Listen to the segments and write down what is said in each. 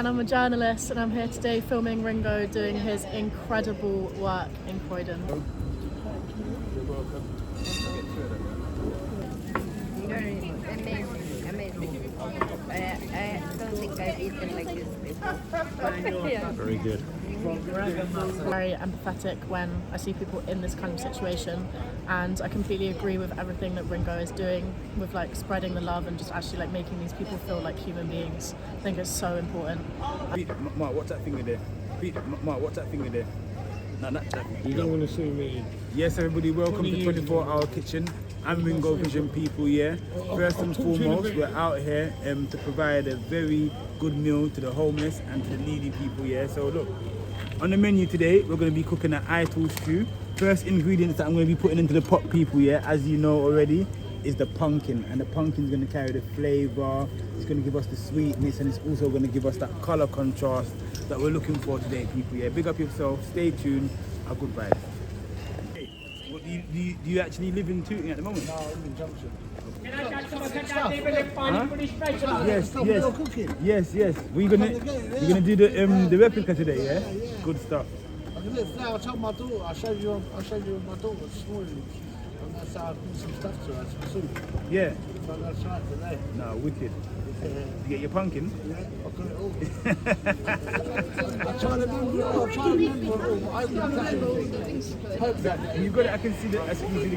and I'm a journalist, and I'm here today filming Ringo doing his incredible work in Croydon. You're welcome. Amazing. I don't think I've eaten like this before. Very good. Very empathetic when I see people in this kind of situation, and I completely agree with everything that Ringo is doing with like spreading the love and just actually like making these people feel like human beings. I think it's so important. Mark, what's that finger there? Mark, what's that finger there? No, that finger. You don't want to see me. Yes, everybody, welcome to 24 Hour Kitchen. I'm Ringo Vision people, yeah. First and foremost, we're out here to provide a very good meal to the homeless and to the needy people, yeah. So look, on the menu today, we're going to be cooking an idol stew. First ingredients that I'm going to be putting into the pot, people, yeah, as you know already, is the pumpkin. And the pumpkin is going to carry the flavour, it's going to give us the sweetness, and it's also going to give us that colour contrast that we're looking for today, people, yeah. Big up yourself, stay tuned, have good vibes. What, do you actually live in Tooting at the moment? No, I'm in Junction. Yes. We're gonna do the replica today, yeah? Good stuff. I told my daughter, I showed you my daughter this morning, and that's how I put some stuff to her, some soup. Yeah. So that's right today. No, wicked. You get your pumpkin? Yeah, I got it all. I try to remember it all. I hope that You got it. I can see the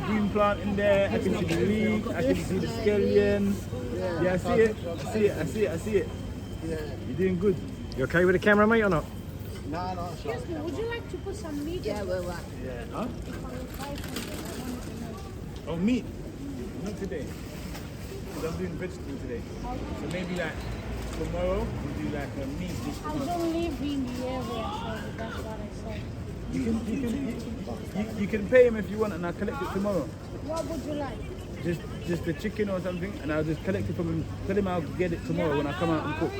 green plant in there. I can see the leek. I can see the scallion. Yeah, I see it. Yeah. You're doing good. You okay with the camera, mate, or not? No, it's right. Would you like to put some meat? Yeah, well, Yeah. Huh? Oh, meat. Not today. Because I'm doing vegetable today. So maybe like tomorrow we do like a meat dish. I don't live in the area, so that's what I said. You can pay him if you want, and I'll collect it tomorrow. What would you like? Just the chicken or something, and I'll just collect it from him. Tell him I'll get it tomorrow when I come out and cook.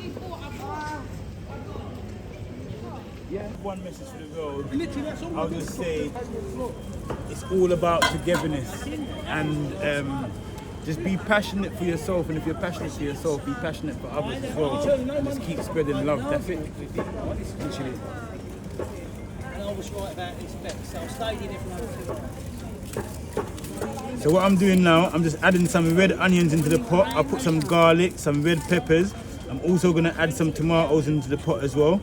Yeah. One message for the world. I'll just say it's all about togetherness, and just be passionate for yourself, and if you're passionate for yourself, be passionate for others as well. Just keep spreading love. That's it. Literally. And I was right about this bet, so I stayed in it for another 2 hours. So what I'm doing now, I'm just adding some red onions into the pot. I'll put some garlic, some red peppers. I'm also going to add some tomatoes into the pot as well.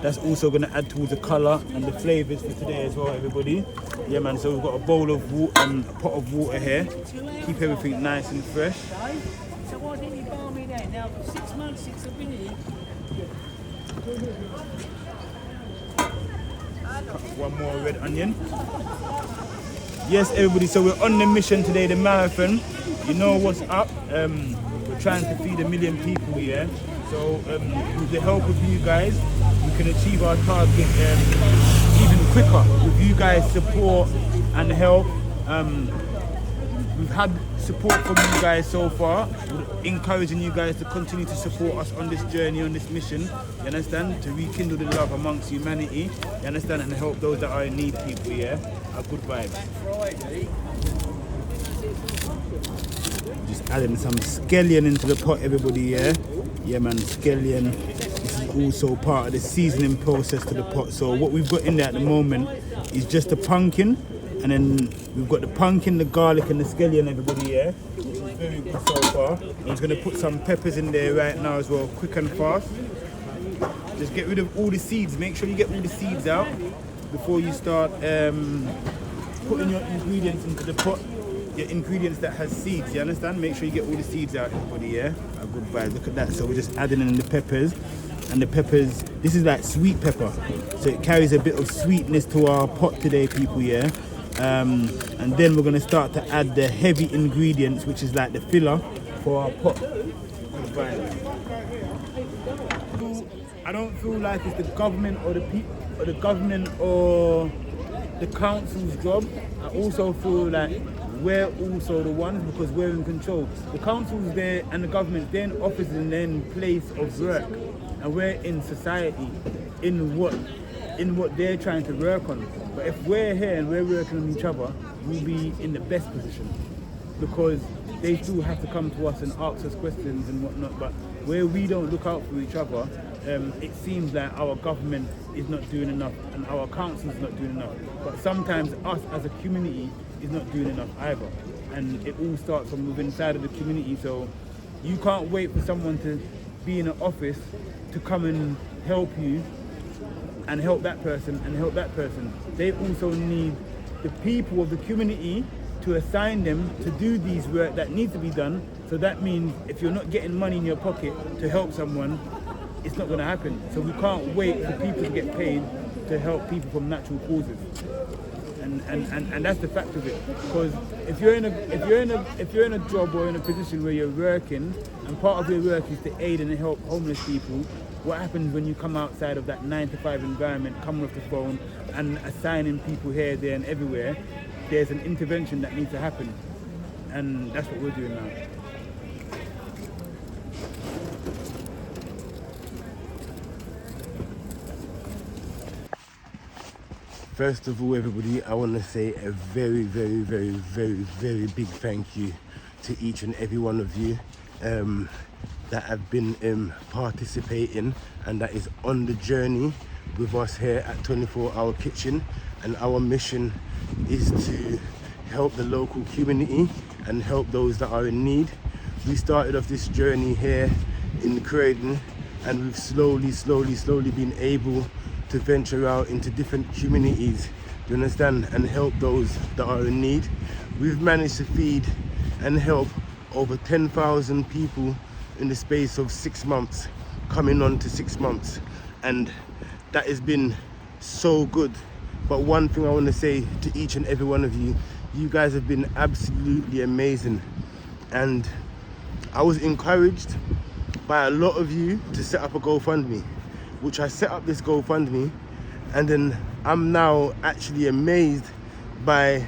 That's also going to add towards the colour and the flavours for today as well, everybody. Yeah, man, so we've got a bowl of water, a pot of water here. Keep everything nice and fresh. So why didn't you bar me then? Now, 6 months since I've been here. One more red onion. Yes, everybody, so we're on the mission today, the marathon. You know what's up. We're trying to feed 1 million people here. So with the help of you guys, we can achieve our target even quicker. With you guys' support and help, we've had support from you guys so far. We're encouraging you guys to continue to support us on this journey, on this mission. You understand? To rekindle the love amongst humanity. You understand? And help those that are in need, people. Yeah, a good vibe. Just adding some scallion into the pot, everybody. Yeah, man, scallion. This is also part of the seasoning process to the pot. So what we've got in there at the moment is just the pumpkin, and then we've got the pumpkin, the garlic, and the scallion, everybody, yeah, which is very good so far. I'm just going to put some peppers in there right now as well, quick and fast. Just get rid of all the seeds. Make sure you get all the seeds out before you start putting your ingredients into the pot. Your ingredients that has seeds, you understand? Make sure you get all the seeds out, everybody, yeah? A good vibe, look at that. So we're just adding in the peppers. And the peppers, this is like sweet pepper. So it carries a bit of sweetness to our pot today, people, yeah? And then we're gonna start to add the heavy ingredients, which is like the filler for our pot. Good vibe. I don't feel like it's the government or the people, or the government or the council's job. I also feel like we're also the ones, because we're in control. The council's there and the government, they're in offices and they're in place of work, and we're in society in what they're trying to work on. But if we're here and we're working on each other, we'll be in the best position, because they still have to come to us and ask us questions and whatnot. But where we don't look out for each other, it seems like our government is not doing enough and our council is not doing enough. But sometimes us as a community is not doing enough either. And it all starts from within inside of the community. So you can't wait for someone to be in an office to come and help you and help that person and help that person. They also need the people of the community to assign them to do these work that needs to be done. So that means if you're not getting money in your pocket to help someone, it's not going to happen. So we can't wait for people to get paid to help people from natural causes. And that's the fact of it. Because if you're in a job or in a position where you're working, and part of your work is to aid and help homeless people, what happens when you come outside of that 9-to-5 environment, coming off the phone and assigning people here, there and everywhere? There's an intervention that needs to happen, and that's what we're doing now. First of all, everybody, I want to say a very, very, very, very, very big thank you to each and every one of you that have been participating and that is on the journey with us here at 24 Hour Kitchen. And our mission is to help the local community and help those that are in need. We started off this journey here in CROYDON, and we've slowly been able to venture out into different communities, you understand, and help those that are in need. We've managed to feed and help over 10,000 people in the space of 6 months, coming on to 6 months, and that has been so good. But one thing I want to say to each and every one of you, you guys have been absolutely amazing, and I was encouraged by a lot of you to set up a GoFundMe, which I set up this GoFundMe, and then I'm now actually amazed by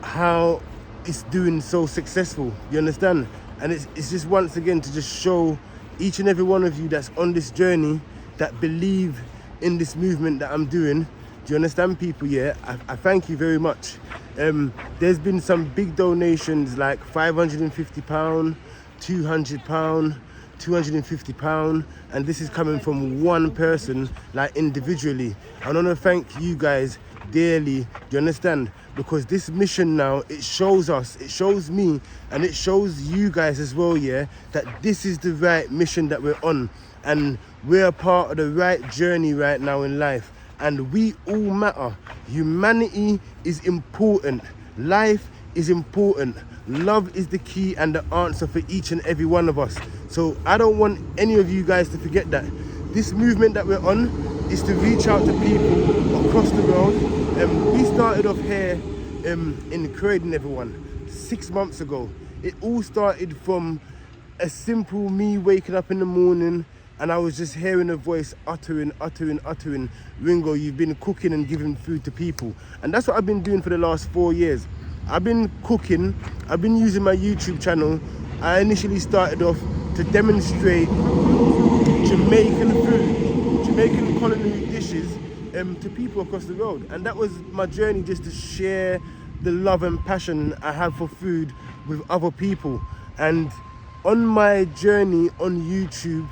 how it's doing so successful, you understand? And it's just once again to just show each and every one of you that's on this journey, that believe in this movement that I'm doing. Do you understand, people? Yeah, I thank you very much. There's been some big donations like £550, £200, £250, and this is coming from one person, like individually. I want to thank you guys dearly, do you understand? Because this mission now, it shows us, it shows me, and it shows you guys as well, yeah, that this is the right mission that we're on, and we're a part of the right journey right now in life, and we all matter. Humanity is important, life is important, love is the key and the answer for each and every one of us. So I don't want any of you guys to forget that. This movement that we're on is to reach out to people across the world. We started off here in CROYDON, everyone, 6 months ago. It all started from a simple me waking up in the morning, and I was just hearing a voice uttering, Ringo, you've been cooking and giving food to people. And that's what I've been doing for the last 4 years. I've been cooking, I've been using my YouTube channel. I initially started off to demonstrate Jamaican food, Jamaican culinary dishes to people across the world. And that was my journey, just to share the love and passion I have for food with other people. And on my journey on YouTube,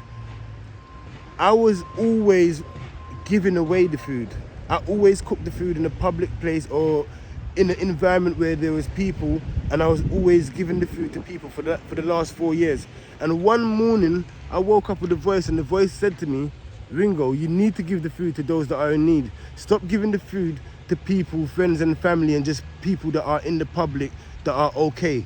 I was always giving away the food. I always cooked the food in a public place or in an environment where there was people, and I was always giving the food to people for the last 4 years. And one morning I woke up with a voice, and the voice said to me, Ringo, you need to give the food to those that are in need. Stop giving the food to people, friends and family, and just people that are in the public that are okay.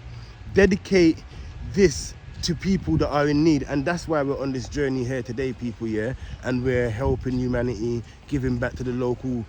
Dedicate this to people that are in need. And that's why we're on this journey here today, people, yeah, and we're helping humanity, giving back to the local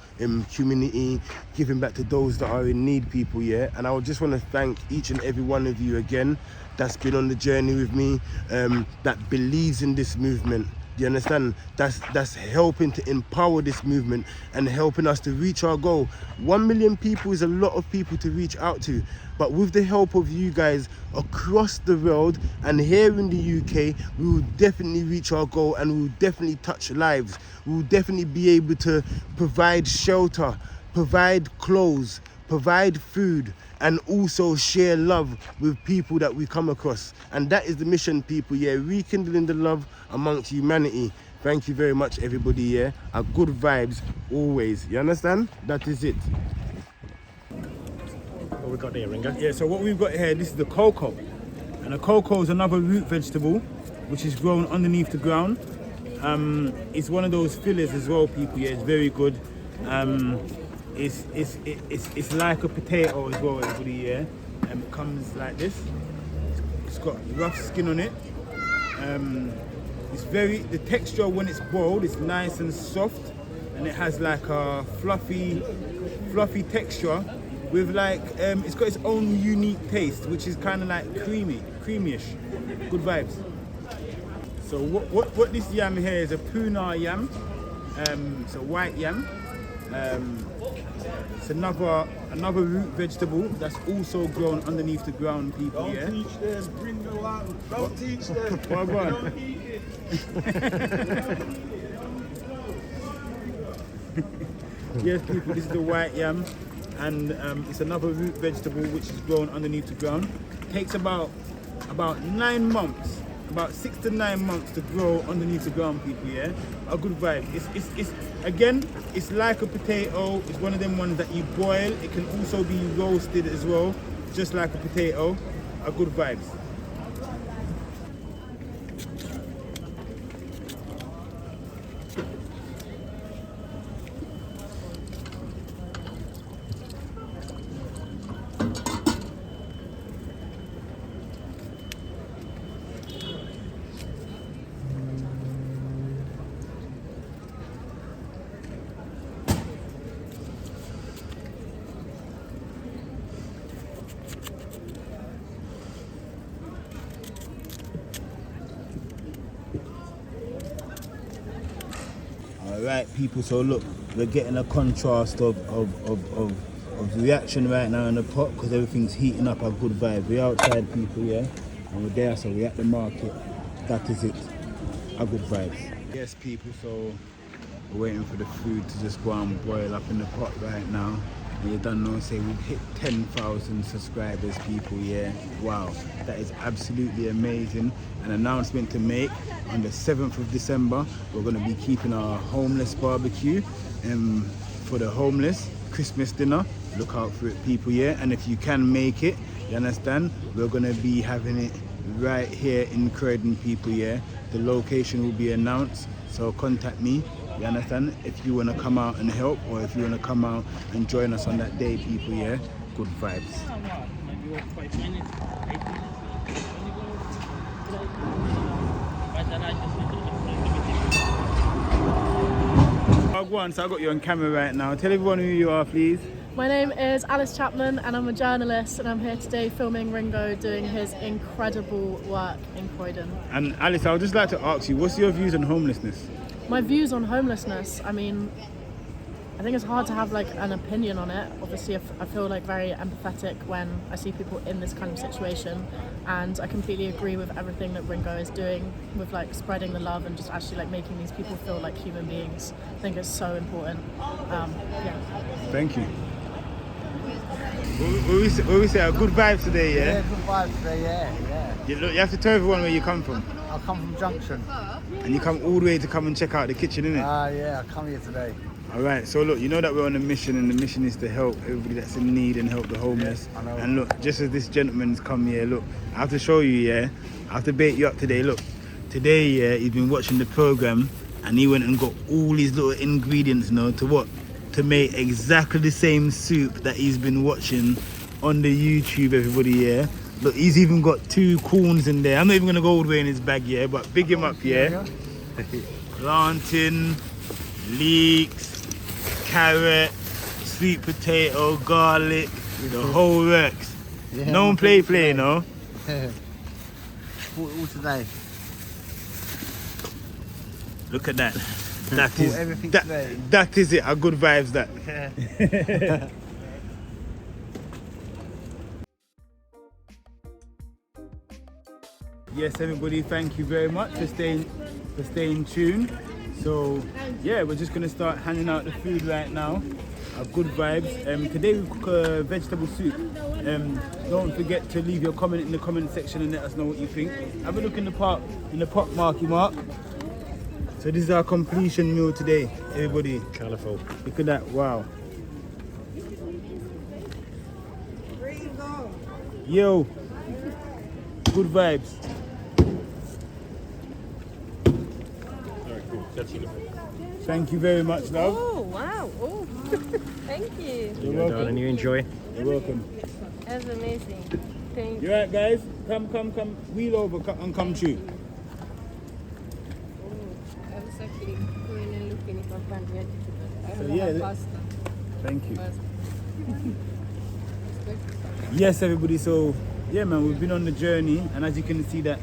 community, giving back to those that are in need, people, yeah. And I would just want to thank each and every one of you again that's been on the journey with me, that believes in this movement. Do you understand? That's helping to empower this movement and helping us to reach our goal. 1 million people is a lot of people to reach out to, but with the help of you guys across the world and here in the UK, we will definitely reach our goal, and we will definitely touch lives. We will definitely be able to provide shelter, provide clothes, provide food, and also share love with people that we come across. And that is the mission, people, yeah, rekindling the love amongst humanity. Thank you very much, everybody. Yeah, a good vibes always. You understand? That is it. What we got here, Ringo? Yeah, so what we've got here, this is the cocoa. And the cocoa is another root vegetable which is grown underneath the ground. It's one of those fillers as well, people. Yeah, it's very good. It's like a potato as well, everybody. Yeah, it comes like this. It's got rough skin on it. It's the texture when it's boiled, it's nice and soft, and it has like a fluffy texture with like it's got its own unique taste, which is kind of like creamyish. Good vibes. So what this yam here is a puna yam. It's a white yam. It's another root vegetable that's also grown underneath the ground, people. Yeah. Don't teach them, Ringo At. Don't teach them. Well, go on. Don't eat it. Yes, people, this is the white yam, and it's another root vegetable which is grown underneath the ground. Takes about 9 months, about 6 to 9 months to grow underneath the ground, people. Yeah, a good vibe. It's like a potato. It's one of them ones that you boil. It can also be roasted as well, just like a potato. A good vibes. Alright, people, so look, we're getting a contrast of reaction right now in the pot because everything's heating up. A good vibe. We're outside, people, yeah, and we're there, so we're at the market. That is it. A good vibes. Yes, people, so we're waiting for the food to just go and boil up in the pot right now. And you don't know, say we've hit 10,000 subscribers, people. Yeah, wow, that is absolutely amazing. An announcement to make: on the 7th of December we're going to be keeping our homeless barbecue for the homeless Christmas dinner. Look out for it, people. Yeah, and if you can make it, you understand, we're going to be having it right here in Croydon, people. Yeah, the location will be announced, so contact me. You understand? If you want to come out and help, or if you want to come out and join us on that day, people. Yeah, good vibes. Go on, so I got you on camera right now. Tell everyone who you are, please. My name is Alice Chapman and I'm a journalist, and I'm here today filming Ringo doing his incredible work in Croydon. And Alice, I would just like to ask you, what's your views on homelessness? My views on homelessness, I mean, I think it's hard to have like an opinion on it. Obviously, I feel like very empathetic when I see people in this kind of situation, and I completely agree with everything that Ringo is doing with like spreading the love and just actually like making these people feel like human beings. I think it's so important. Yeah. Thank you. We say a good vibes today, yeah? Yeah, good vibes today, yeah. You have to tell everyone where you come from. I come from Junction. And you come all the way to come and check out the kitchen, innit? Yeah, I come here today. Alright, so look, you know that we're on a mission, and the mission is to help everybody that's in need and help the homeless. I know. And look, just as this gentleman's come here, look, I have to show you, yeah? I have to bait you up today. Look, today, yeah, he's been watching the program and he went and got all his little ingredients, you know, to what? To make exactly the same soup that he's been watching on the YouTube, everybody. Yeah, look, he's even got 2 corns in there. I'm not even gonna go all the way in his bag, yeah, but big him up, yeah. Plantain, leeks, carrot, sweet potato, garlic, the whole works. Yeah, No one play, no. All today. Look at that. Everything today. That is it. A good vibes, that. Yes, everybody, thank you very much for staying tuned. So yeah, we're just gonna start handing out the food right now. Good vibes. Today we cook a vegetable soup. Don't forget to leave your comment in the comment section and let us know what you think. Have a look in the pot, Marky Mark. So this is our completion meal today, everybody. Colourful. Look at that, wow. Yo, good vibes. Thank you very much, love. Oh, wow. Oh, thank you. You're Darling, welcome. you enjoy. You're welcome. That's amazing. Thank you. You right, guys? Come. Wheel over and come through. I was actually going and looking if I found it. So yeah, thank you. Yes, everybody. So yeah, man, we've been on the journey, and as you can see that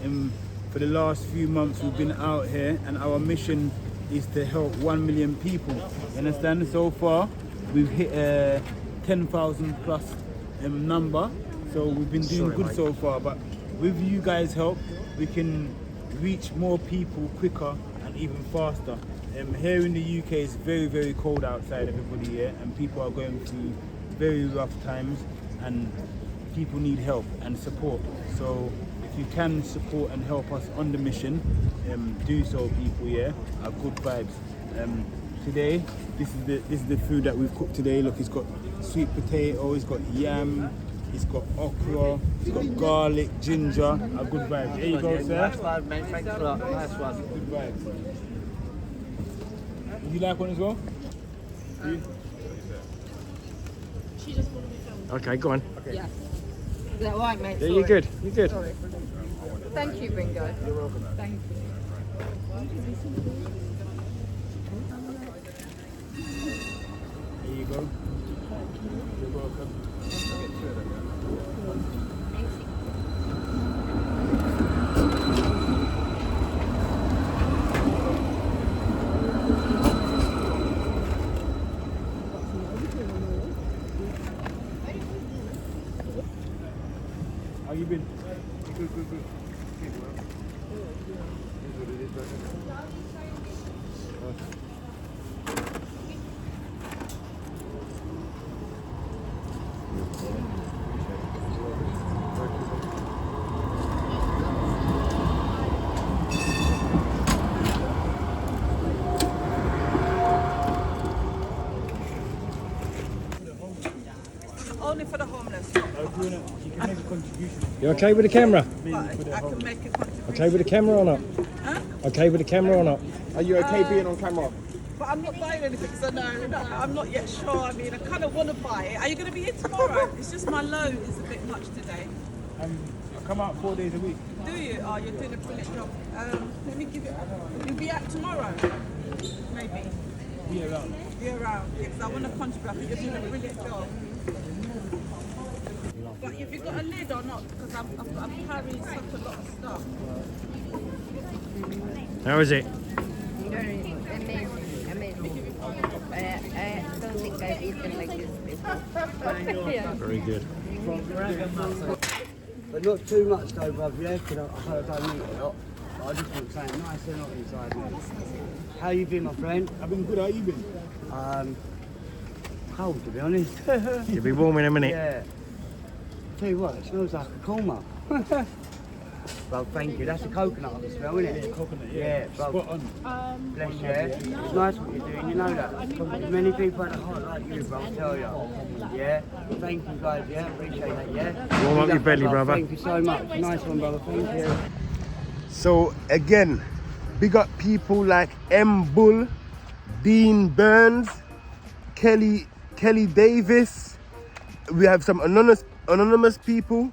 for the last few months we've been out here, and our mission is to help 1 million people. You understand? So far, we've hit 10,000 plus number. So we've been doing good so far. But with you guys' help, we can reach more people quicker and even faster. Here in the UK, it's very, very cold outside, everybody here, and people are going through very rough times, and people need help and support. So if you can support and help us on the mission, do so, people. Yeah, are good vibes. Today, this is the food that we've cooked today. Look, it's got sweet potato, it's got yam, it's got okra, it's got garlic, ginger. A good vibes. There you go, sir. Nice one, mate. Thanks a lot. Nice one. Good vibes. Would you like one as well? You? Okay, go on. Yeah. Is that right, mate? Yeah, you're good. You're good. Sorry. Thank you, Ringo. You're welcome. Thank you. There you go. You're welcome. How you been? Good. Only for the homeless. You can make a contribution. You okay with the camera? I can make a contribution. Okay with the camera or not? Huh? Okay with the camera or not? Are you okay being on camera? But I'm not buying anything, so no, I'm not yet sure. I mean, I kind of want to buy it. Are you going to be here tomorrow? It's just my load is a bit much today. I come out 4 days a week. Do you? Oh, you're doing a brilliant job. Let me give it. You'll be out tomorrow, maybe. Be around. Be around. Because I want to contribute. I think you're doing a brilliant job. But have you got a lid or not? Because I'm carrying such a lot of stuff. How is it? Very amazing. I don't think I've eaten like this before. Yeah. Very good. But not too much though, bruv, yeah? Because I don't eat a lot. But I just want something nice and hot inside me. How you been, my friend? I've been good. How you been? Cold, to be honest. You'll be warm in a minute. Yeah. Tell you what, it smells like a korma. Well, thank you. That's a coconut I can smell, isn't it? Yeah, coconut. Yeah, Spot bro. on. Bless you. It's nice what you're doing, you know that. Many people at the heart like you, bro, I'll tell you. Yeah? Thank you guys, yeah? Appreciate that, yeah? Warm up your belly, brother. Thank you so much. Nice one, brother. Thank you. So again, big up people like M. Bull, Dean Burns, Kelly Davis. We have some anonymous people,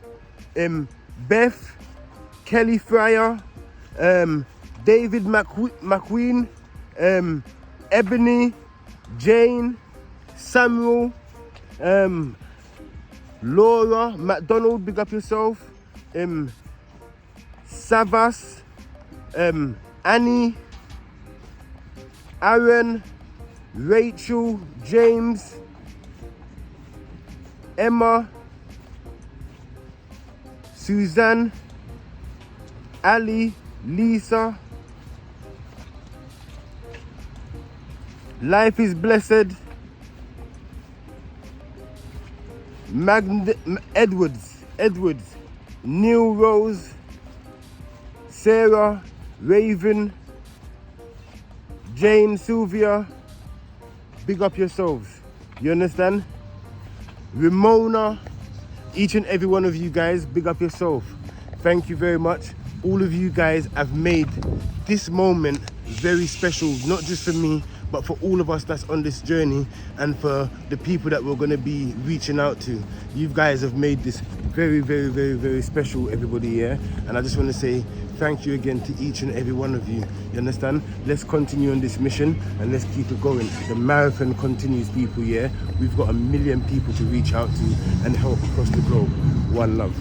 Beth, Kelly Fryer, David McQueen, Ebony, Jane, Samuel, Laura McDonald, big up yourself, Savas, Annie, Aaron, Rachel, James, Emma, Suzanne, Ali, Lisa. Life is Blessed, Edwards, Neil Rose, Sarah, Raven, Jane, Sylvia, big up yourselves. You understand? Ramona, each and every one of you guys, big up yourself. Thank you very much. All of you guys have made this moment very special, not just for me, but for all of us that's on this journey and for the people that we're going to be reaching out to. You guys have made this very, very, very, very special, everybody, yeah? And I just want to say thank you again to each and every one of you. You understand? Let's continue on this mission and let's keep it going. The marathon continues, people, yeah? We've got 1 million people to reach out to and help across the globe. One love.